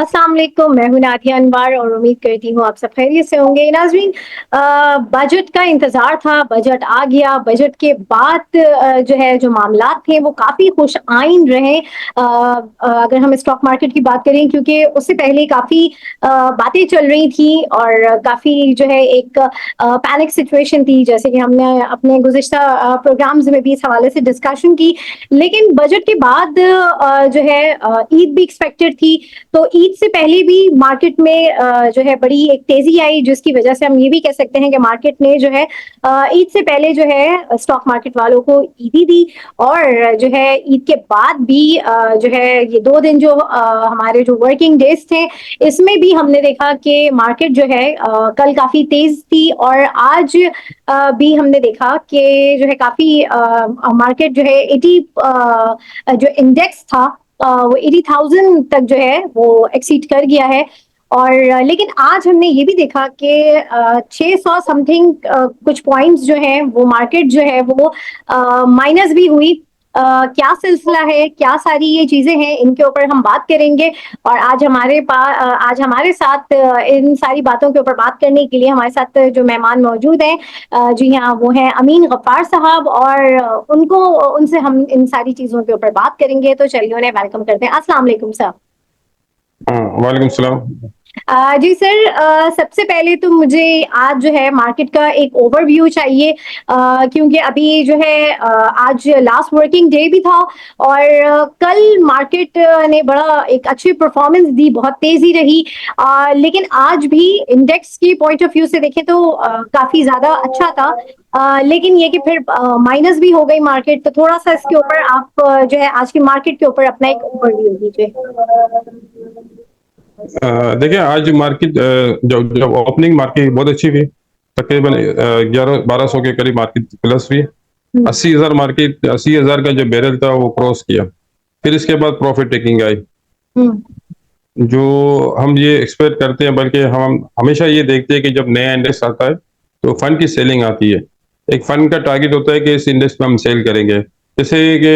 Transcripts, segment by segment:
अस्सलाम वालेकुम, मैं हूँ नादिया अनवर और उम्मीद करती हूँ आप सब खैरियत से होंगे। नाज़रीन, बजट का इंतज़ार था, बजट आ गया। बजट के बाद जो है जो मामलात थे वो काफ़ी खुश आइन रहे। अगर हम स्टॉक मार्केट की बात करें, क्योंकि उससे पहले काफ़ी बातें चल रही थी और काफ़ी जो है एक पैनिक सिचुएशन थी, जैसे कि हमने अपने गुज़िश्ता प्रोग्राम्स में भी इस हवाले से डिस्कशन की। लेकिन बजट के बाद जो है ईद भी एक्सपेक्टेड थी, तो ईद से पहले भी मार्केट में जो है बड़ी एक तेजी आई, जिसकी वजह से हम ये भी कह सकते हैं कि मार्केट ने जो है ईद से पहले जो है स्टॉक मार्केट वालों को ईदी दी। और जो है ईद के बाद भी जो है ये 2 दिन जो हमारे जो वर्किंग डेज थे, इसमें भी हमने देखा कि मार्केट जो है कल काफी तेज थी। और आज भी हमने देखा कि जो है काफी मार्केट जो है 80 जो इंडेक्स था वो 80,000 तक जो है वो एक्सीड कर गया है। और लेकिन आज हमने ये भी देखा कि 600 समथिंग कुछ पॉइंट्स जो हैं वो मार्केट जो है वो माइनस भी हुई। क्या सिलसिला है, क्या सारी ये चीजें हैं, इनके ऊपर हम बात करेंगे। और आज हमारे साथ इन सारी बातों के ऊपर बात करने के लिए हमारे साथ जो मेहमान मौजूद हैं, जी हाँ, वो हैं अमीन गफ्फार साहब। और उनसे हम इन सारी चीजों के ऊपर बात करेंगे। तो चलिए उन्हें वेलकम करते हैं। अस्सलाम वालेकुम सर। वालेकुम सलाम। जी सर, सबसे पहले तो मुझे आज जो है मार्केट का एक ओवरव्यू चाहिए, क्योंकि अभी जो है आज लास्ट वर्किंग डे भी था। और कल मार्केट ने बड़ा एक अच्छी परफॉर्मेंस दी, बहुत तेजी रही। लेकिन आज भी इंडेक्स की पॉइंट ऑफ व्यू से देखें तो काफी ज्यादा अच्छा था। लेकिन ये कि फिर माइनस भी हो गई मार्केट। तो थोड़ा सा इसके ऊपर आप जो है आज की मार्केट के ऊपर अपना एक ओवरव्यू दीजिए। देखिए, आज मार्केट जब जब ओपनिंग मार्केट बहुत अच्छी हुई। तकरीबन 11-1200 के करीब मार्केट प्लस हुई। 80,000 का जो बैरल था वो क्रॉस किया। फिर इसके बाद प्रॉफिट टेकिंग आई, जो हम ये एक्सपेक्ट करते हैं। बल्कि हम हमेशा ये देखते हैं कि जब नया इंडेक्स आता है तो फंड की सेलिंग आती है। एक फंड का टारगेट होता है कि इस इंडेक्स में हम सेल करेंगे। जैसे कि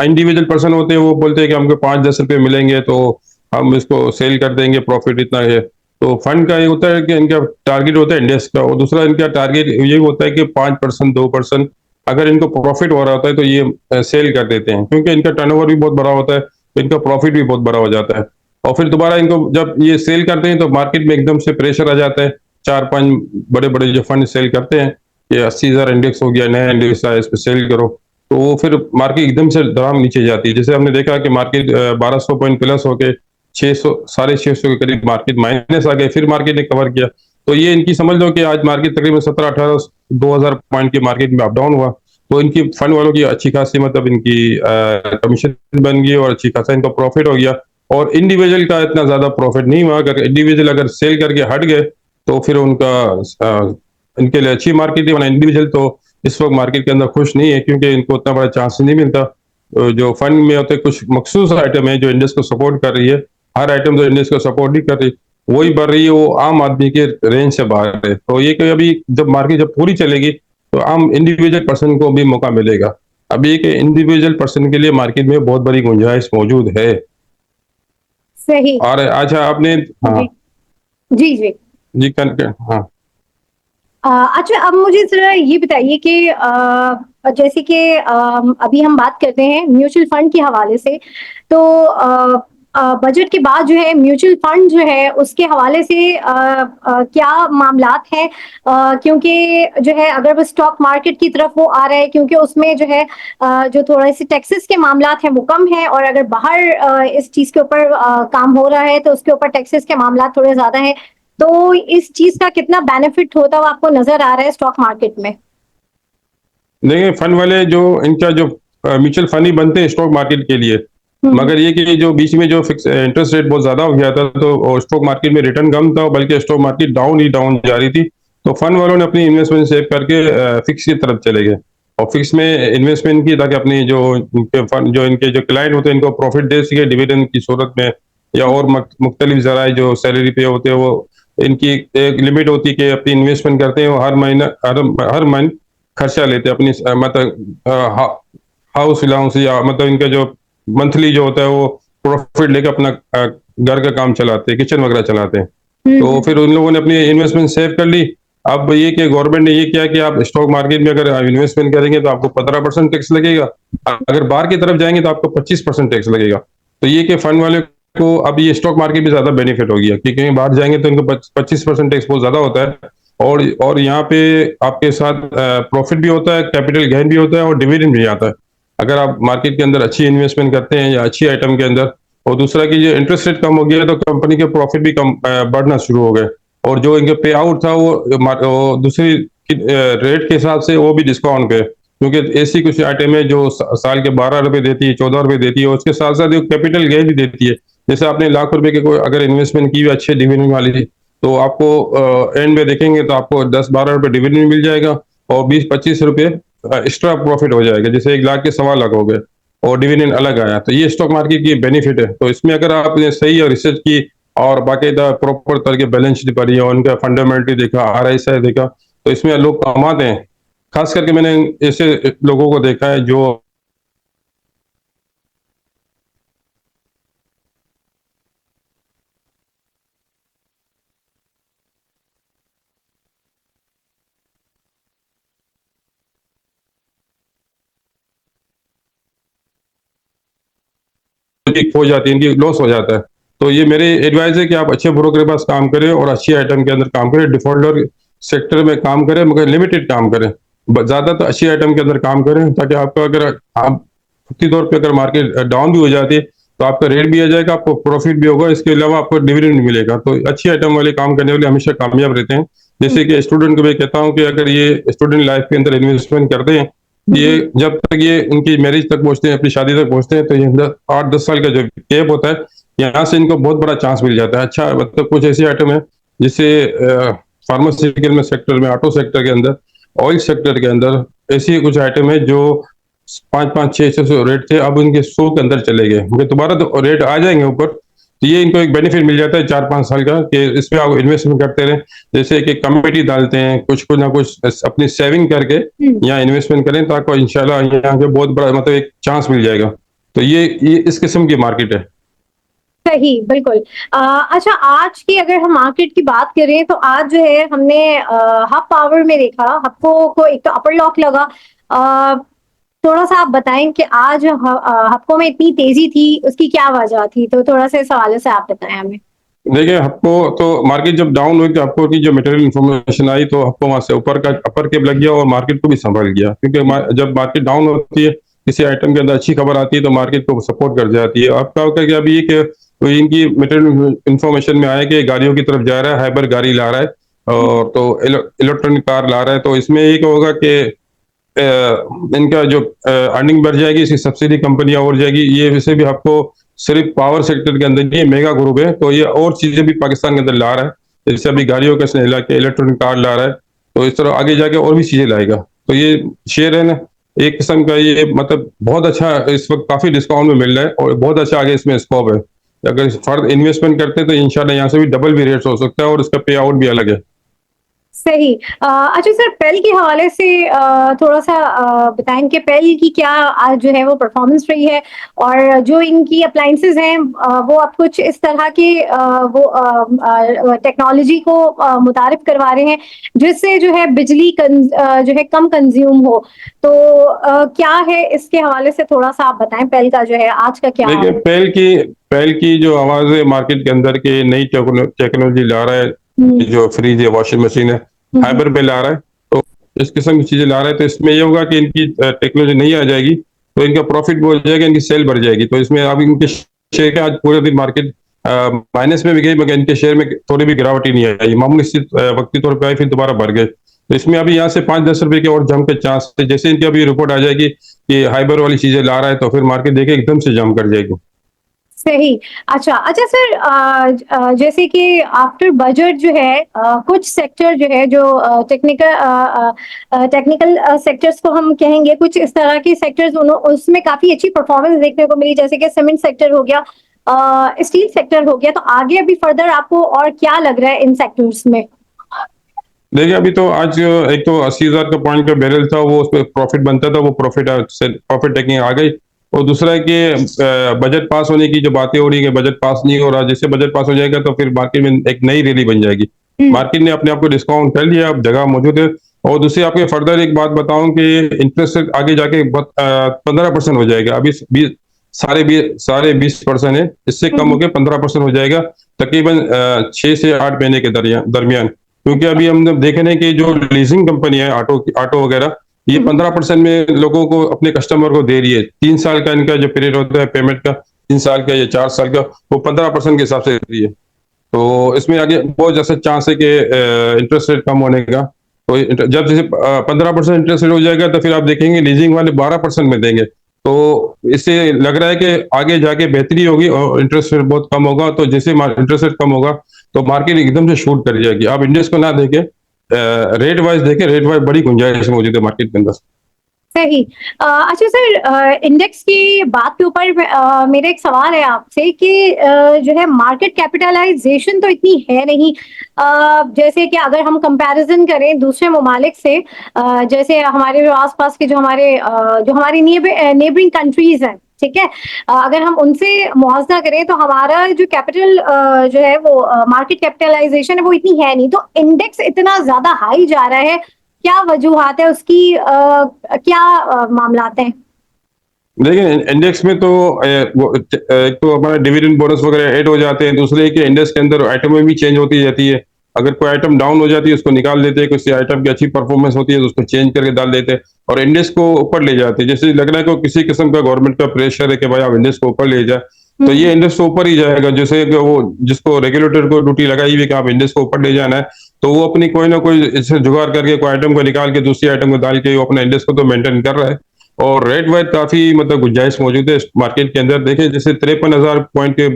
इंडिविजुअल पर्सन होते हैं, वो बोलते हैं कि हमको 5-10 रुपए मिलेंगे तो हम इसको सेल कर देंगे, प्रॉफिट इतना है। तो फंड का ये होता है कि इनका टारगेट होता है इंडेक्स का, और दूसरा इनका टारगेट ये होता है कि 5%, 2% अगर इनको प्रॉफिट हो रहा होता है तो ये सेल कर देते हैं, क्योंकि इनका टर्नओवर भी बहुत बड़ा होता है, तो इनका प्रॉफिट भी बहुत बड़ा हो जाता है। और फिर दोबारा इनको जब ये सेल करते हैं तो मार्केट में एकदम से प्रेशर आ जाता है। 4-5 बड़े बड़े जो फंड सेल करते हैं कि 80,000 इंडेक्स हो गया, नया इंडेक्स आया, इस पर सेल करो। तो वो फिर मार्केट एकदम से धड़ाम नीचे जाती है। जैसे हमने देखा कि मार्केट 1200 पॉइंट प्लस होके 600, 650 के करीब मार्केट माइनस आ गए, फिर मार्केट ने कवर किया। तो ये इनकी समझ लो कि आज मार्केट तकरीबन 17-18, 2000 पॉइंट की मार्केट में अप डाउन हुआ। तो इनकी फंड वालों की अच्छी खासी, मतलब इनकी कमीशन बन गई और अच्छी खासा इनका प्रॉफिट हो गया। और इंडिविजुअल का इतना ज्यादा प्रॉफिट नहीं हुआ। अगर इंडिविजुअल अगर सेल करके हट गए तो फिर उनका इनके लिए अच्छी मार्केट है, वरना इंडिविजुअल तो इस वक्त मार्केट के अंदर खुश नहीं है, क्योंकि इनको उतना बड़ा चांस नहीं मिलता। जो फंड में होते कुछ मखसूस आइटम है जो इंडेक्स को सपोर्ट कर रही है। हर आइटम जो इंडेक्स को सपोर्ट नहीं कर रही, वही बढ़ रही है, वो आम आदमी के रेंज से बाहर है। तो ये कि अभी जब मार्केट जब पूरी चलेगी तो आम इंडिविजुअल पर्सन को भी मौका मिलेगा। अभी एक इंडिविजुअल पर्सन के लिए मार्केट में बहुत बड़ी गुंजाइश मौजूद है। सही। और अच्छा, आपने, हाँ जी जी जी। जी, हाँ अच्छा, अब मुझे जरा ये बताइए कि जैसे कि अभी हम बात करते हैं म्यूचुअल फंड के हवाले से। तो बजट के बाद जो है म्यूचुअल फंड जो है उसके हवाले से क्या मामलात हैं, क्योंकि जो है अगर वो स्टॉक मार्केट की तरफ वो आ रहा है, क्योंकि उसमें जो है जो थोड़े से टैक्सेस के मामलात हैं वो कम है। और अगर बाहर इस चीज के ऊपर काम हो रहा है तो उसके ऊपर टैक्सेस के मामलात थोड़े ज्यादा हैं। तो इस चीज का कितना बेनिफिट होता हुआ आपको नजर आ रहा है स्टॉक मार्केट में? देखिए, फंड वाले जो इनका जो म्यूचुअल फंड ही बनते हैं स्टॉक मार्केट के लिए। मगर ये कि जो बीच में जो फिक्स इंटरेस्ट रेट बहुत ज्यादा हो गया था, तो स्टॉक मार्केट में रिटर्न कम था, बल्कि स्टॉक मार्केट डाउन ही डाउन जा रही थी। तो फंड वालों ने अपनी इन्वेस्टमेंट सेव करके फिक्स की तरफ चले गए, और फिक्स में इन्वेस्टमेंट की, ताकि अपनी जो इनके फंड, जो इनके जो क्लाइंट होते हैं, इनको प्रॉफिट दे सके डिविडेंड की सूरत में, या और मुख्तलिफ जराए जो सैलरी पे होते हैं, वो इनकी एक लिमिट होती है कि अपनी इन्वेस्टमेंट करते हैं, वो हर महीना हर मंथ खर्चा लेते हैं अपनी, मतलब हाउस अलाउंस, या मतलब इनका जो मंथली जो होता है वो प्रॉफिट लेकर अपना घर का काम चलाते हैं, किचन वगैरह चलाते हैं। तो हम्म। फिर उन लोगों ने अपनी इन्वेस्टमेंट सेव कर ली। अब ये कि गवर्नमेंट ने ये किया कि आप स्टॉक मार्केट में अगर इन्वेस्टमेंट करेंगे तो आपको 15% टैक्स लगेगा, अगर बाहर की तरफ जाएंगे तो आपको 25% टैक्स लगेगा। तो ये कि फंड वाले को अब ये स्टॉक मार्केट में ज्यादा बेनिफिट हो गया, क्योंकि कहीं बाहर जाएंगे तो इनको 25% टैक्स बहुत ज्यादा होता है। और यहाँ पे आपके साथ प्रॉफिट भी होता है, कैपिटल गेन भी होता है और डिविडेंड भी आता है, अगर आप मार्केट के अंदर अच्छी इन्वेस्टमेंट करते हैं या अच्छी आइटम के अंदर। और दूसरा कि ये इंटरेस्ट रेट कम हो गया तो कंपनी के प्रॉफिट भी कम बढ़ना शुरू हो गए, और जो इनका पे आउट था वो दूसरी रेट के हिसाब से वो भी डिस्काउंट पे, क्योंकि ऐसी कुछ आइटम है जो साल के 12 रुपए देती है, 14 रुपए देती है, उसके साथ साथ कैपिटल गेन भी देती है। जैसे आपने लाख रुपए के कोई अगर इन्वेस्टमेंट की हुई अच्छे डिविडेंड वाली, तो आपको एंड में देखेंगे तो आपको 10-12 रुपए डिविडेंड मिल जाएगा, और 20-25 रुपए एक्स्ट्रा प्रॉफिट हो जाएगा, जैसे 1 लाख के 1.25 लाख हो गए और डिविडेंड अलग आया। तो ये स्टॉक मार्केट की बेनिफिट है। तो इसमें अगर आपने सही और रिसर्च की और बाकायदा प्रॉपर तरह के बैलेंस शीट पढ़ी और उनका फंडामेंटल देखा, RSI देखा, तो इसमें लोग कमाते हैं। खास करके मैंने ऐसे लोगों को देखा है जो खो जाती है, इनकी लॉस हो जाता है। तो ये मेरी एडवाइस है कि आप अच्छे ब्रोकर के पास काम करें और अच्छी आइटम के अंदर काम करें, डिफॉल्टर सेक्टर में काम करें, मगर लिमिटेड काम करें, ज्यादा तो अच्छी आइटम के अंदर काम करें, ताकि आपका अगर आप वक्ती तौर पे अगर मार्केट डाउन भी हो जाती है तो आपका रेट भी आ जाएगा, आपको प्रॉफिट भी होगा, इसके अलावा आपको डिविडेंड भी मिलेगा। तो अच्छी आइटम वाले काम करने वाले हमेशा कामयाब रहते हैं। जैसे कि स्टूडेंट को मैं कहता हूँ कि अगर ये स्टूडेंट लाइफ के अंदर इन्वेस्टमेंट करते हैं, ये जब तक ये उनकी मैरिज तक पहुंचते हैं, अपनी शादी तक पहुंचते हैं, तो ये 8-10 साल का जो गैप होता है, यहाँ से इनको बहुत बड़ा चांस मिल जाता है। अच्छा, मतलब कुछ ऐसी आइटम है जिससे फार्मास्यूटिकल में सेक्टर में, ऑटो सेक्टर के अंदर, ऑयल सेक्टर के अंदर ऐसी कुछ आइटम है जो 5-5, 6-6 रेट थे, अब उनके 100 के अंदर चले गए, क्योंकि दोबारा तो रेट आ जाएंगे ऊपर। तो ये इनको एक बेनिफिट मिल जाता है 4-5 साल का, कि इसमें आप इन्वेस्टमेंट करते रहे, जैसे कि कमिटी डालते हैं, कुछ कुछ ना कुछ अपनी सेविंग करके यहाँ इन्वेस्टमेंट करें, ताकि इंशाल्लाह यहाँ पे बहुत बड़ा मतलब एक चांस मिल जाएगा। तो ये इस किस्म की मार्केट है। सही, बिल्कुल। अच्छा, आज की अगर हम मार्केट की बात करें तो आज जो है हमने हब पावर में देखा, हबको को एक तो अपर लॉक लगा। अ, थोड़ा सा आप बताएं कि आज हबको में इतनी तेजी थी, उसकी क्या वजह थी? तो थोड़ा सा इस हवाले से आप बताएं हमें। देखिए, आपको तो मार्केट जब डाउन हुई तो आपको की जो मटेरियल इन्फॉर्मेशन आई, तो आपको वहां से ऊपर का अपर केप लग गया और मार्केट को भी संभल गया, क्योंकि जब मार्केट डाउन होती है, किसी आइटम के अंदर अच्छी खबर आती है तो मार्केट को सपोर्ट कर जाती है। आपका होगा कि अभी कि तो इनकी मटेरियल इन्फॉर्मेशन में आया कि गाड़ियों की तरफ जा रहा है, हाइबर गाड़ी ला रहा है, और तो इलेक्ट्रॉनिक कार ला रहा है, तो इसमें एक होगा कि इनका जो अर्निंग बढ़ जाएगी, इसकी सब्सिडी कंपनियां और जाएगी। ये वैसे भी आपको सिर्फ पावर सेक्टर के अंदर नहीं है, मेगा ग्रुप है, तो ये और चीजें भी पाकिस्तान के अंदर ला रहा है, जैसे अभी गाड़ियों का ला के इलेक्ट्रॉनिक कार ला रहा है, तो इस तरह आगे जाके और भी चीजें लाएगा। तो ये शेयर है ना, एक किस्म का ये मतलब बहुत अच्छा इस वक्त काफी डिस्काउंट में मिल रहा है, और बहुत अच्छा आगे इसमें स्कोप है। अगर फर्दर इन्वेस्टमेंट करते हैं तो इंशाल्लाह यहाँ से भी डबल भी रेट्स हो सकता है, और इसका पे आउट भी अलग है। सही। अच्छा सर, पेल के हवाले से थोड़ा सा बताएं कि पेल की क्या आज जो है वो परफॉर्मेंस रही है, और जो इनकी अप्लायंसेज हैं वो आप कुछ इस तरह के वो टेक्नोलॉजी को मुतारिफ करवा रहे हैं जिससे जो है बिजली जो है कम कंज्यूम हो। तो क्या है इसके हवाले से थोड़ा सा आप बताएं, पेल का जो है आज का क्या? देखिए, पहल की जो आवाज है मार्केट के अंदर के नई टेक्नोलॉजी ला रहा है, जो फ्रिज है, वॉशिंग मशीन है, हाइबर पे ला रहा है, तो इस किस्म की चीजें ला रहा है। तो इसमें ये होगा कि इनकी टेक्नोलॉजी नहीं आ जाएगी तो इनका प्रॉफिट भी हो जाएगा, इनकी सेल बढ़ जाएगी। तो इसमें अब इनके शेयर के आज पूरे दिन मार्केट माइनस में भी गई, मगर इनके शेयर में थोड़ी भी गिरावट ही नहीं आई, मामूली सी वक्ती तौर पर आई, फिर दोबारा बढ़ गए। तो इसमें अभी यहाँ से 5-10 रुपए के और जंप के चांस है। जैसे इनकी अभी रिपोर्ट आ जाएगी कि हाइबर वाली चीजें ला रहा है, तो फिर मार्केट देखे एकदम से जंप कर जाएगी। सही। अच्छा अच्छा सर, जैसे कि आफ्टर बजट जो है कुछ सेक्टर जो है जो टेक्निकल सेक्टर्स को हम कहेंगे, कुछ इस तरह के सेक्टर्स उसमें काफी अच्छी परफॉर्मेंस देखने को मिली, जैसे कि सीमेंट सेक्टर हो गया, स्टील सेक्टर हो गया। तो आगे अभी फर्दर आपको और क्या लग रहा है इन सेक्टर्स में? देखिए, अभी तो आज एक तो 80,000 का पॉइंट का बैरल था, वो उस पर प्रॉफिट बनता था, वो प्रॉफिट टेकिंग आ गई, और दूसरा है कि बजट पास होने की जो बातें हो रही है, बजट पास नहीं हो रहा, जैसे बजट पास हो जाएगा तो फिर मार्केट में एक नई रैली बन जाएगी। मार्केट ने अपने आप को डिस्काउंट कर लिया, अब जगह मौजूद है। और दूसरी आपको फर्दर एक बात बताऊं कि इंटरेस्ट रेट आगे जाके 15% हो जाएगा। अभी साढ़े 20% है, इससे कम होकर 15% हो जाएगा तकरीबन 6 से 8 महीने के दरमियान। क्योंकि अभी हम देख रहे हैं कि जो लीजिंग कंपनी है ऑटो वगैरह, ये 15% में लोगों को, अपने कस्टमर को दे रही है। 3 साल का इनका जो पीरियड होता है पेमेंट का, 3 साल का या 4 साल का, वो 15% के हिसाब से दे रही है। तो इसमें आगे बहुत जैसे चांस है कि इंटरेस्ट रेट कम होने का। तो जब जैसे 15% इंटरेस्ट रेट हो जाएगा तो फिर आप देखेंगे लीजिंग वाले 12% में देंगे। तो इससे लग रहा है कि आगे जाके बेहतरी होगी और इंटरेस्ट रेट बहुत कम होगा। तो जैसे इंटरेस्ट रेट कम होगा तो मार्केट एकदम से शूट कर जाएगी। आप इंडेक्स को ना देखें, रेट वाइज देखें, रेट वाइज बड़ी गुंजाइश मौजूद है मार्केट के अंदर। सही। अच्छा सर, इंडेक्स की बात के ऊपर मेरा एक सवाल है आपसे कि जो है मार्केट कैपिटलाइजेशन तो इतनी है नहीं। जैसे कि अगर हम कंपैरिजन करें दूसरे ममालिक से, जैसे हमारे जो आसपास के जो हमारी नेबरिंग कंट्रीज हैं, ठीक है, अगर हम उनसे मुआवजा करें तो हमारा जो कैपिटल जो है वो मार्केट कैपिटलाइजेशन है वो इतनी है नहीं। तो इंडेक्स इतना ज्यादा हाई जा रहा है, क्या वजूहात है उसकी? क्या मामलात हैं? देखिए इंडेक्स में तो एक तो हमारा डिविडेंड बोनस वगैरह ऐड हो जाते हैं। दूसरे कि इंडेक्स के अंदर आइटमें भी चेंज होती रहती है। अगर कोई आइटम डाउन हो जाती है उसको निकाल देते हैं, किसी आइटम की अच्छी परफॉर्मेंस होती है तो उसको चेंज करके डाल देते हैं और इंडेक्स को ऊपर ले जाते हैं। जैसे लग रहा है कि किसी किस्म का गवर्नमेंट का प्रेशर है कि भाई आप इंडेक्स को ऊपर ले जाए, तो ये इंडेक्स तो ऊपर ही जाएगा। जैसे कि वो जिसको रेगुलेटर को ड्यूटी लगाई हुई कि आप इंडेक्स को ऊपर ले जाना है, तो वो अपनी कोई ना कोई इससे जुगाड़ करके कोई आइटम को निकाल के दूसरी आइटम को डाल के वो अपना इंडेक्स को तो मेंटेन कर रहा है। और रेट वाइज काफी मतलब गुंजाइश मौजूद है इस मार्केट के अंदर। देखिए जैसे 53,000 पॉइंट के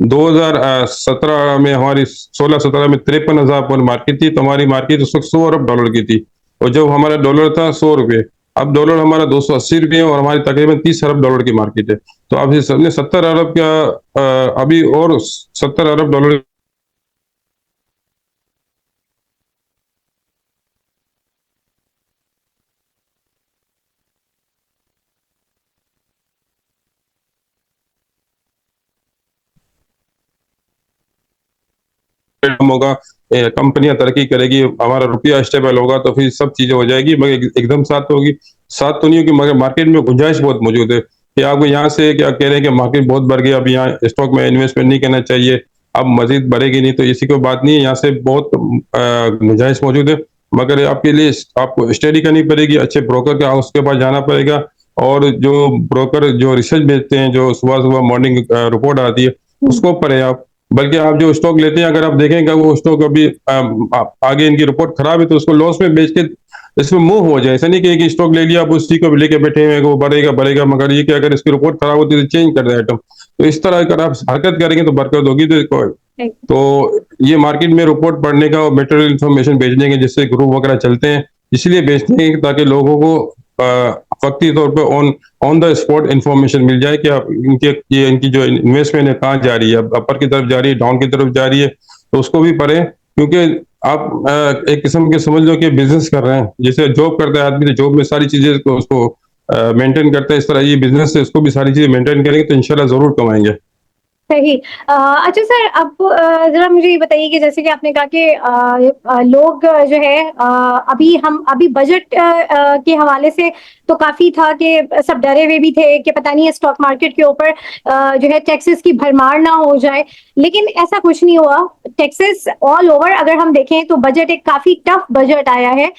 2017 में, हमारी 16-17 में 53,000 पॉइंट मार्केट थी, तो हमारी मार्केट उस वक्त $100 अरब की थी। और जब हमारा डॉलर था ₹100, अब डॉलर हमारा $280 और हमारी तकरीबन $30 अरब की मार्केट है। तो अब ये सबने 70 अरब का अभी और $70 अरब कम होगा, कंपनियां तरक्की करेगी, हमारा रुपया स्टेबल होगा, तो फिर सब चीजें हो जाएगी। मगर एकदम साथ तो होगी, साथ तो नहीं होगी, मगर मार्केट में गुंजाइश बहुत मौजूद है कि आपको यहाँ से क्या कह रहे हैं कि मार्केट बहुत बढ़ गया, अब यहाँ स्टॉक में इन्वेस्टमेंट नहीं करना चाहिए, अब मजीद बढ़ेगी नहीं, तो इसी को बात नहीं है। यहाँ से बहुत गुंजाइश मौजूद है, मगर आपके लिए आपको स्टडी करनी पड़ेगी, अच्छे ब्रोकर के हाउस के पास जाना पड़ेगा। और जो ब्रोकर जो रिसर्च भेजते हैं, जो सुबह सुबह मॉर्निंग रिपोर्ट आती है, उसको पढ़े आप। बल्कि आप जो स्टॉक लेते हैं, अगर आप देखेंगे वो स्टॉक अभी आगे इनकी रिपोर्ट खराब है तो उसको लॉस में बेच के इसमें मूव हो जाए। ऐसा नहीं कि एक स्टॉक ले लिया आप उसी को लेके बैठे हुए हैं वो बढ़ेगा बढ़ेगा, मगर ये कि अगर इसकी रिपोर्ट खराब होती है तो चेंज कर दे आइटम। तो इस तरह अगर आप हरकत करेंगे तो बरकत होगी। तो ये मार्केट में रिपोर्ट पढ़ने का और मटेरियल इन्फॉर्मेशन भेजने के जिससे ग्रुप वगैरह चलते हैं, इसलिए बेचते हैं ताकि लोगों को वक्ती तौर पर ऑन द स्पॉट इंफॉर्मेशन मिल जाए कि आप इनकी जो इन्वेस्टमेंट है कहाँ जा रही है, अपर की तरफ जा रही है, डाउन की तरफ जा रही है, तो उसको भी पढ़ें। क्योंकि आप एक किस्म के समझ लो कि बिजनेस कर रहे हैं। जैसे जॉब करता है आदमी, तो जॉब में सारी चीजें उसको मेंटेन करते हैं, इस तरह ये बिजनेस है, इसको भी सारी चीजें मेंटेन करेंगे तो इंशाल्लाह जरूर कमाएंगे। सही। अच्छा सर, अब जरा मुझे ये बताइए कि जैसे कि आपने कहा कि लोग जो है अभी बजट के हवाले से तो काफी था कि सब डरे हुए भी थे कि पता नहीं स्टॉक मार्केट के ऊपर जो है टैक्सेस की भरमार ना हो जाए, लेकिन ऐसा कुछ नहीं हुआ। टैक्सेस ऑल ओवर अगर हम देखें तो बजट एक काफी टफ बजट आया है,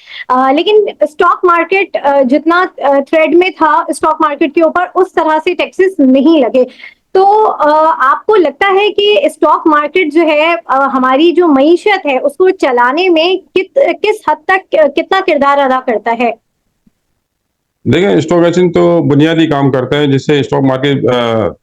लेकिन स्टॉक मार्केट जितना थ्रेड में था स्टॉक मार्केट के ऊपर उस तरह से टैक्सेस नहीं लगे। तो आपको लगता है कि स्टॉक मार्केट जो है हमारी जो मईशत है उसको चलाने में किस हद तक कितना किरदार अदा करता है? देखिए स्टॉक एक्सचेंज तो बुनियादी काम करता है, जिससे स्टॉक मार्केट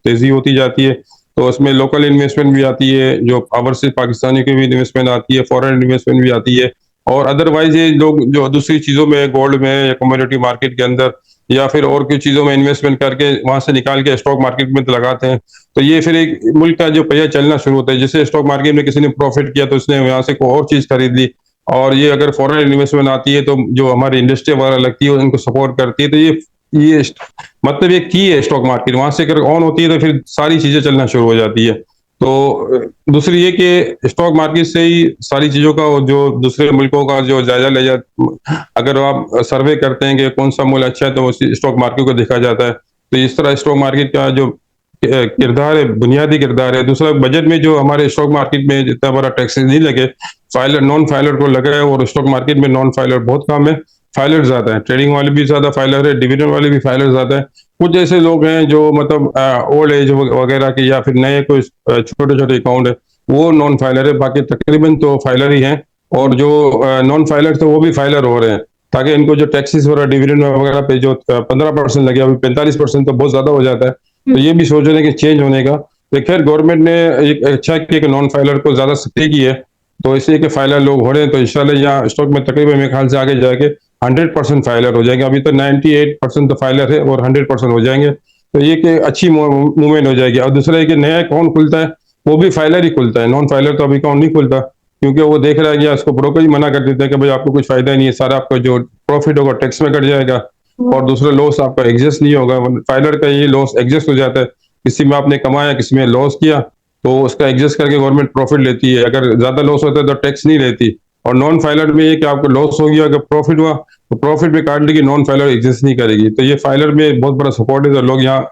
तेजी होती जाती है। तो उसमें लोकल इन्वेस्टमेंट भी आती है, जो ओवरसीज पाकिस्तानी की भी इन्वेस्टमेंट आती है, फॉरेन इन्वेस्टमेंट भी आती है। और अदरवाइज ये लोग जो दूसरी चीजों में, गोल्ड में या कमोडिटी मार्केट के अंदर या फिर और कुछ चीजों में इन्वेस्टमेंट करके वहां से निकाल के स्टॉक मार्केट में लगाते हैं। तो ये फिर एक मुल्क का जो पहिया चलना शुरू होता है। जैसे स्टॉक मार्केट में किसी ने प्रॉफिट किया तो उसने यहाँ से कोई और चीज खरीद ली, और ये अगर फॉरेन इन्वेस्टमेंट आती है तो जो हमारी इंडस्ट्री वगैरह लगती है उनको सपोर्ट करती है। तो ये ये मतलब ये की है स्टॉक मार्केट, वहां से अगर ऑन होती है तो फिर सारी चीजें चलना शुरू हो जाती है। तो दूसरी ये कि स्टॉक मार्केट से ही सारी चीजों का जो दूसरे मुल्कों का जो जायजा ले जाता, अगर आप सर्वे करते हैं कि कौन सा मूल्य अच्छा है तो उसी स्टॉक मार्केट को देखा जाता है। तो इस तरह स्टॉक मार्केट का जो किरदार है, बुनियादी किरदार है। दूसरा, बजट में जो हमारे स्टॉक मार्केट में जितना बड़ा टैक्स नहीं लगे, फाइलर नॉन फाइलर को लगा है, और स्टॉक मार्केट में नॉन फाइलर बहुत कम है, फाइलर ज्यादा है। ट्रेडिंग वाले भी ज्यादा फाइलर है, डिविडेंड वाले भी फाइलर ज्यादा है। कुछ ऐसे लोग हैं जो मतलब ओल्ड एज वगैरह के या फिर नए कोई छोटे छोटे अकाउंट है, वो नॉन फाइलर है। बाकी तकरीबन तो फाइलर ही हैं, और जो नॉन फाइलर थे वो भी फाइलर हो रहे हैं, ताकि इनको जो टैक्सेस वगैरह डिविडेंड वगैरह पे जो 15% लगे, अभी 45% तो बहुत ज्यादा हो जाता है। तो ये भी सोच रहे हैं कि चेंज होने का। तो खैर गवर्नमेंट ने एक अच्छा किया कि नॉन फाइलर को ज्यादा सख्ती की है, तो इसलिए कि फाइलर लोग हो रहे हैं। तो इंशाल्लाह यहाँ स्टॉक में तकरीबन मेरे ख्याल से आगे जाके 100% फाइलर हो जाएंगे। अभी तो 98% तो फाइलर है, और 100% हो जाएंगे। तो ये कि अच्छी मूवमेंट हो जाएगी। और दूसरा है कि नया अकाउंट खुलता है वो भी फाइलर ही खुलता है, नॉन फाइलर तो अभी अकाउंट नहीं खुलता, क्योंकि वो देख रहा है कि उसको ब्रोकर ही मना कर देते हैं कि भाई आपको कुछ फायदा नहीं है, सारा आपका जो प्रॉफिट होगा टैक्स में कट जाएगा, और दूसरा लॉस आपका एग्जिस्ट नहीं होगा। फाइलर का ये लॉस एग्जिस्ट हो जाता है, किसी में आपने कमाया किसी में लॉस किया तो उसका एग्जिस्ट करके गवर्नमेंट प्रॉफिट लेती है। अगर ज्यादा लॉस होता है तो टैक्स नहीं लेती। और नॉन फाइलर में ये कि आपको लॉस हो गया, अगर प्रॉफिट हुआ तो प्रॉफिट भी काट लेगी, नॉन फाइलर एग्जिस्ट नहीं करेगी। तो ये फाइलर में बहुत बड़ा सपोर्ट है, तो लोग यहाँ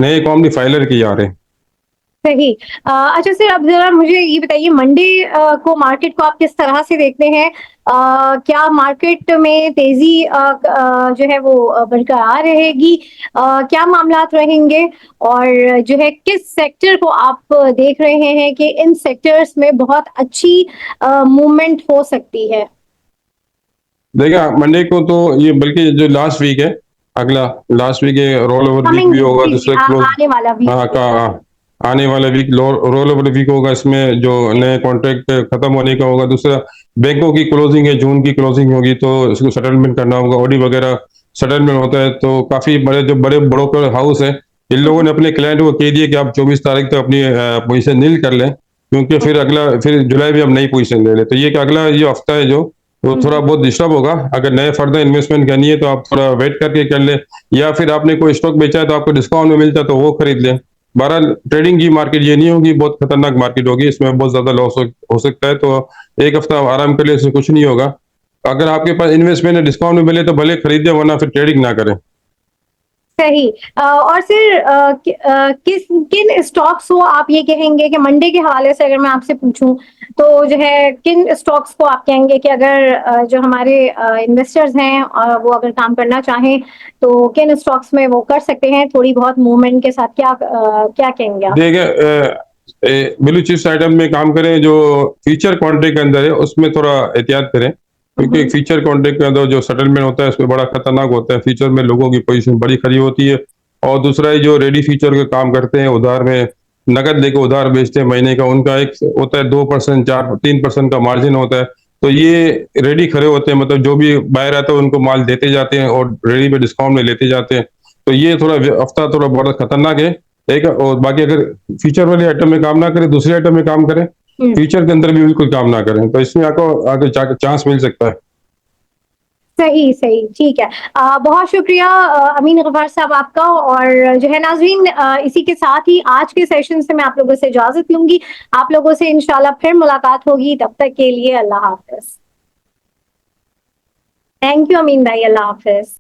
नए अकाउंट भी फाइलर के आ रहे हैं। सही। अच्छा सर, अब जरा मुझे ये बताइए, मंडे को मार्केट को आप किस तरह से देखते हैं? क्या मार्केट में तेजी जो है वो बरकरार रहेगी? क्या मामलात रहेंगे? और जो है किस सेक्टर को आप देख रहे हैं कि इन सेक्टर्स में बहुत अच्छी मूवमेंट हो सकती है? देखा मंडे को तो ये, बल्कि जो लास्ट वीक है, अगला लास्ट वीक है, रोल ओवर वीक कमिंग भी वीक, होगा, जी जी, दूसरा क्लोज। आने वाला हाँ वीक। का आने वाला वीक रोल ओवर वीक होगा, इसमें जो नए कॉन्ट्रैक्ट खत्म होने का होगा। दूसरा, बैंकों की क्लोजिंग है, जून की क्लोजिंग होगी, तो इसको सेटलमेंट करना होगा, ऑडी वगैरह सेटलमेंट होता है। तो काफी बड़े जो बड़े ब्रोकर हाउस है, इन लोगों ने अपने क्लाइंट को कह दिया कि आप 24 तारीख तक अपनी पोजीशन नील कर लें, क्योंकि फिर जुलाई में हम नई पोजीशन ले लें। तो ये कि अगला ये हफ्ता है जो, तो थोड़ा बहुत डिस्टर्ब होगा। अगर नए फर्दर इन्वेस्टमेंट करनी है तो आप थोड़ा वेट करके कर ले, या फिर आपने कोई स्टॉक बेचा है तो आपको डिस्काउंट में मिलता है तो वो खरीद लें। बहरहाल ट्रेडिंग की मार्केट ये नहीं होगी, बहुत खतरनाक मार्केट होगी, इसमें बहुत ज्यादा लॉस हो सकता है। तो एक हफ्ता आराम कर ले, इससे कुछ नहीं होगा। अगर आपके पास इन्वेस्टमेंट है, डिस्काउंट में मिले तो भले खरीदे, वरना फिर ट्रेडिंग ना करें। सही। और फिर किस किन स्टॉक्स को आप ये कहेंगे कि मंडे के हवाले से अगर मैं आपसे पूछूं, तो जो है किन स्टॉक्स को आप कहेंगे कि अगर जो हमारे इन्वेस्टर्स हैं वो अगर काम करना चाहें तो किन स्टॉक्स में वो कर सकते हैं थोड़ी बहुत मूवमेंट के साथ? क्या कहेंगे आप? देखिए, ब्लू चिप्स आइटम में काम करें, जो फ्यूचर कॉन्ट्रैक्ट के अंदर है उसमें थोड़ा एहतियात करें, क्योंकि फ्यूचर कॉन्ट्रैक्ट के अंदर जो सेटलमेंट होता है उसमें बड़ा खतरनाक होता है। फ्यूचर में लोगों की पोजीशन बड़ी खरी होती है। और दूसरा है जो रेडी फ्यूचर के काम करते हैं, उधार में नकद लेकर उधार बेचते हैं महीने का, उनका एक होता है 2%, 4-3% का मार्जिन होता है। तो ये रेडी खड़े होते हैं, मतलब जो भी बायर आता है उनको माल देते जाते हैं, और रेडी में डिस्काउंट में लेते जाते हैं। तो ये थोड़ा हफ्ता थोड़ा बड़ा खतरनाक है। एक और बाकी, अगर फीचर वाले आइटम में काम ना करें, दूसरे आइटम में काम करें, फ्यूचर के अंदर भी बिल्कुल काम ना करें, तो इसमें आपको आगे चांस मिल सकता है। सही सही, ठीक है। बहुत शुक्रिया अमीन गफ्फार साहब आपका। और जो है नाज़रीन, इसी के साथ ही आज के सेशन से मैं आप लोगों से इजाजत लूंगी। आप लोगों से इंशाल्लाह फिर मुलाकात होगी, तब तक के लिए अल्लाह हाफिज। थैंक यू अमीन भाई, अल्लाह हाफिज।